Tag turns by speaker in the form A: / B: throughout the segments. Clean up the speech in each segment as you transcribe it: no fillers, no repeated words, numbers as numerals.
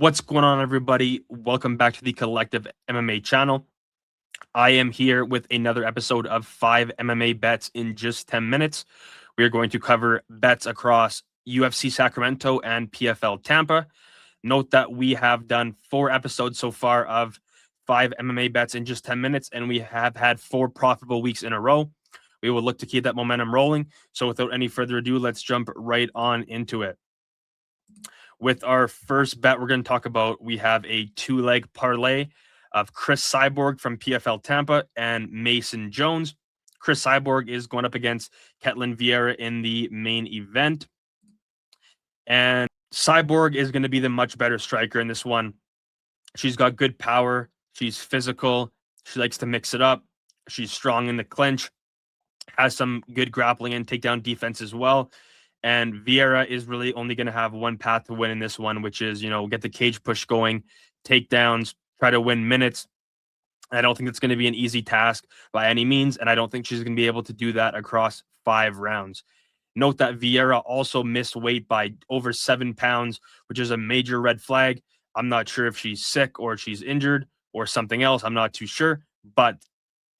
A: What's going on, everybody? Welcome back to the Collective MMA channel. I am here with another episode of 5 MMA bets in just 10 minutes. We are going to cover bets across UFC Sacramento and PFL Tampa. Note that we have done 4 episodes so far of 5 MMA bets in just 10 minutes, and we have had 4 profitable weeks in a row. We will look to keep that momentum rolling. So without any further ado, let's jump right on into it. With our first bet we're going to talk about, we have a 2-leg parlay of Chris Cyborg from PFL Tampa and Mason Jones. Chris Cyborg is going up against Ketlen Vieira in the main event. And Cyborg is going to be the much better striker in this one. She's got good power. She's physical. She likes to mix it up. She's strong in the clinch. Has some good grappling and takedown defense as well. And Vieira is really only going to have one path to win in this one, which is, get the cage push going, takedowns, try to win minutes. I don't think it's going to be an easy task by any means, and I don't think she's going to be able to do that across 5 rounds. Note that Vieira also missed weight by over 7 pounds, which is a major red flag. I'm not sure if she's sick or she's injured or something else. I'm not too sure, but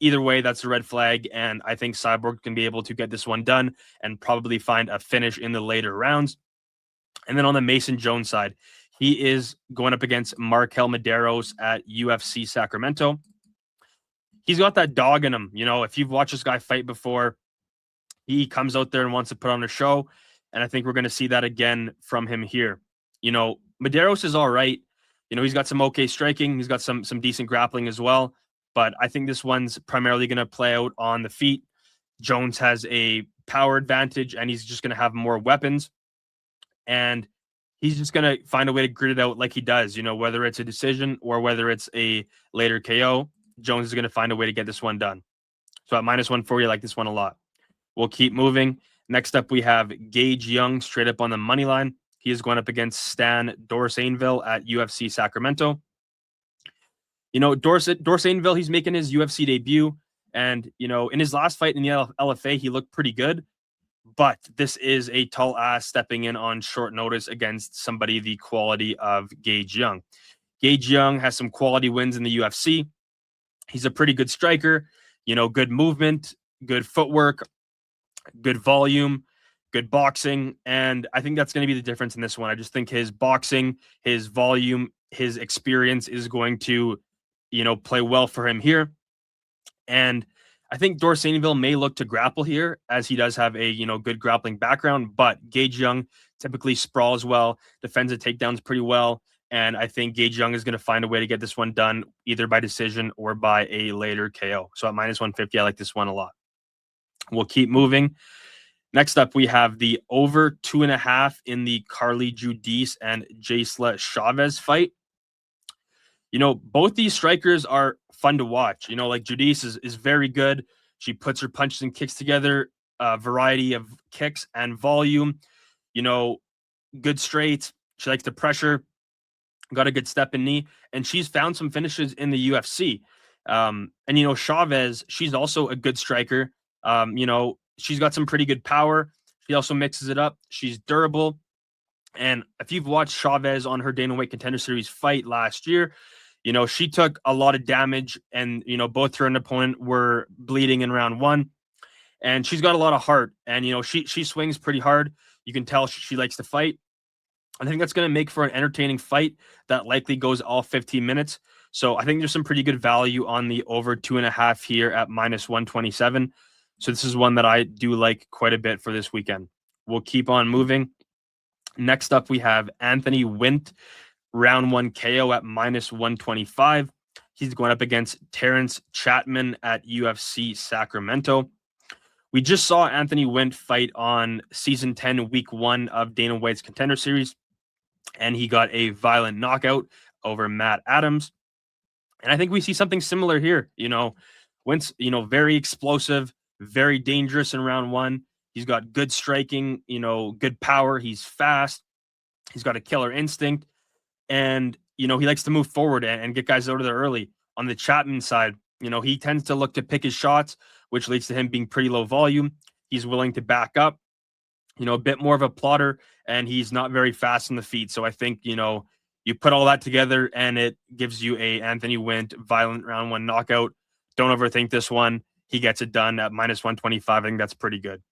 A: either way, that's a red flag, and I think Cyborg can be able to get this one done and probably find a finish in the later rounds. And then on the Mason Jones side, he is going up against MarQuel Mederos at UFC Sacramento. He's got that dog in him. If you've watched this guy fight before, he comes out there and wants to put on a show, and I think we're going to see that again from him here. Mederos is all right. He's got some okay striking. He's got some decent grappling as well. But I think this one's primarily going to play out on the feet. Jones has a power advantage, and he's just going to have more weapons. And he's just going to find a way to grit it out like he does, whether it's a decision or whether it's a later KO. Jones is going to find a way to get this one done. So at -140, I like this one a lot. We'll keep moving. Next up, we have Gage Young straight up on the money line. He is going up against Stan Dorsainville at UFC Sacramento. Dorsainville, he's making his UFC debut. And, in his last fight in the LFA, he looked pretty good. But this is a tall ass stepping in on short notice against somebody the quality of Gage Young. Gage Young has some quality wins in the UFC. He's a pretty good striker, good movement, good footwork, good volume, good boxing. And I think that's going to be the difference in this one. I just think his boxing, his volume, his experience is going to play well for him here. And I think Dorsainville may look to grapple here, as he does have a, good grappling background, but Gage Young typically sprawls well, defends the takedowns pretty well. And I think Gage Young is going to find a way to get this one done either by decision or by a later KO. So at -150, I like this one a lot. We'll keep moving. Next up, we have the over 2.5 in the Carli Judice and Jeisla Chaves fight. Both these strikers are fun to watch. Like Judice is very good. She puts her punches and kicks together, a variety of kicks and volume, good straights. She likes to pressure, got a good step and knee, and she's found some finishes in the UFC. And Chaves, she's also a good striker. She's got some pretty good power. She also mixes it up. She's durable. And if you've watched Chaves on her Dana White Contender Series fight last year, she took a lot of damage, and, both her and opponent were bleeding in round 1. And she's got a lot of heart, and, she swings pretty hard. You can tell she likes to fight. I think that's going to make for an entertaining fight that likely goes all 15 minutes. So I think there's some pretty good value on the over 2.5 here at -127. So this is one that I do like quite a bit for this weekend. We'll keep on moving. Next up, we have Anthony Wint, round 1 KO at -125. He's going up against Terrence Chapman at UFC Sacramento. We just saw Anthony Wint fight on season 10, week 1 of Dana White's Contender Series, and he got a violent knockout over Matt Adams. And I think we see something similar here. Wint's, very explosive, very dangerous in round 1. He's got good striking, good power. He's fast. He's got a killer instinct. And, he likes to move forward and get guys out of there early. On the Chapman side, he tends to look to pick his shots, which leads to him being pretty low volume. He's willing to back up, a bit more of a plotter, and he's not very fast on the feet. So I think, You put all that together, and it gives you a Anthony Wint violent round 1 knockout. Don't overthink this one. He gets it done at minus 125. I think that's pretty good.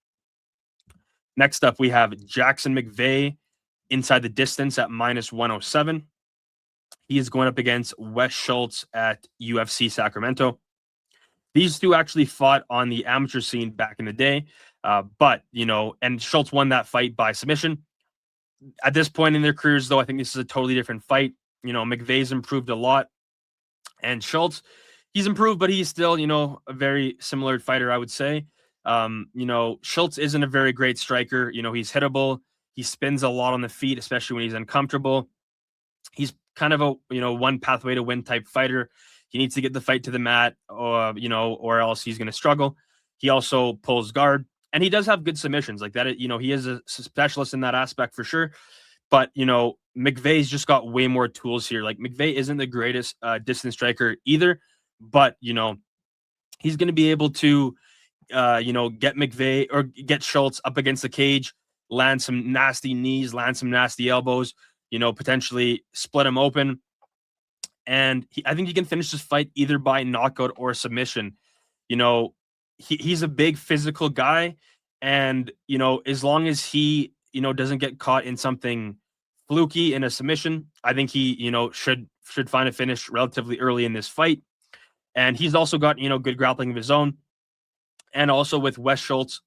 A: Next up, we have Jackson McVey inside the distance at minus 107. He is going up against Wes Schultz at UFC Sacramento. These two actually fought on the amateur scene back in the day. But, and Schultz won that fight by submission. At this point in their careers, though, I think this is a totally different fight. McVey's improved a lot. And Schultz, he's improved, but he's still, a very similar fighter, I would say. Schultz isn't a very great striker. He's hittable. He spins a lot on the feet, especially when he's uncomfortable. He's kind of a, one pathway to win type fighter. He needs to get the fight to the mat, or else he's going to struggle. He also pulls guard, and he does have good submissions like that. He is a specialist in that aspect for sure. But, McVey's just got way more tools here. Like, McVey isn't the greatest distance striker either, but, he's going to be able to, get McVey or get Schultz up against the cage, land some nasty knees, land some nasty elbows, potentially split him open. And I think he can finish this fight either by knockout or submission. He's a big physical guy. And, as long as he, doesn't get caught in something fluky in a submission, I think he, should find a finish relatively early in this fight. And he's also got, good grappling of his own. And also with Wes Schultz,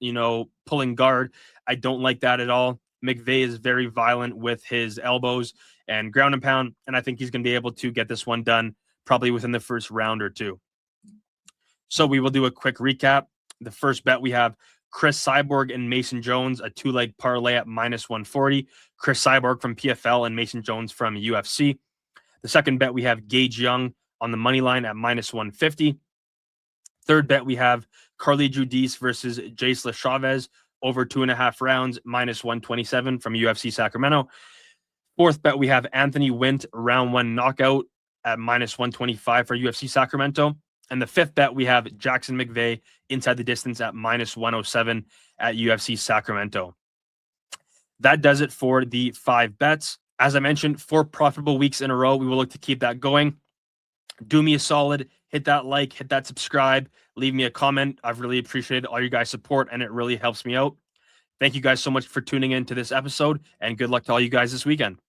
A: pulling guard, I don't like that at all. McVey is very violent with his elbows and ground and pound, and I think he's going to be able to get this one done probably within the first round or two. So we will do a quick recap. The first bet, we have Chris Cyborg and Mason Jones, a 2-leg parlay at minus 140. Chris Cyborg from PFL and Mason Jones from UFC. The second bet, we have Gage Young on the money line at minus 150. Third bet, we have Carli Judice versus Jeisla Chaves over 2.5 rounds, minus 127 from UFC Sacramento. Fourth bet, we have Anthony Wint round 1 knockout at minus 125 for UFC Sacramento. And the fifth bet, we have Jackson McVey inside the distance at minus 107 at UFC Sacramento. That does it for the 5 bets. As I mentioned, 4 profitable weeks in a row. We will look to keep that going. Do me a solid, hit that like, hit that subscribe, leave me a comment. I've really appreciated all your guys' support, and it really helps me out. Thank you guys so much for tuning in to this episode, and good luck to all you guys this weekend.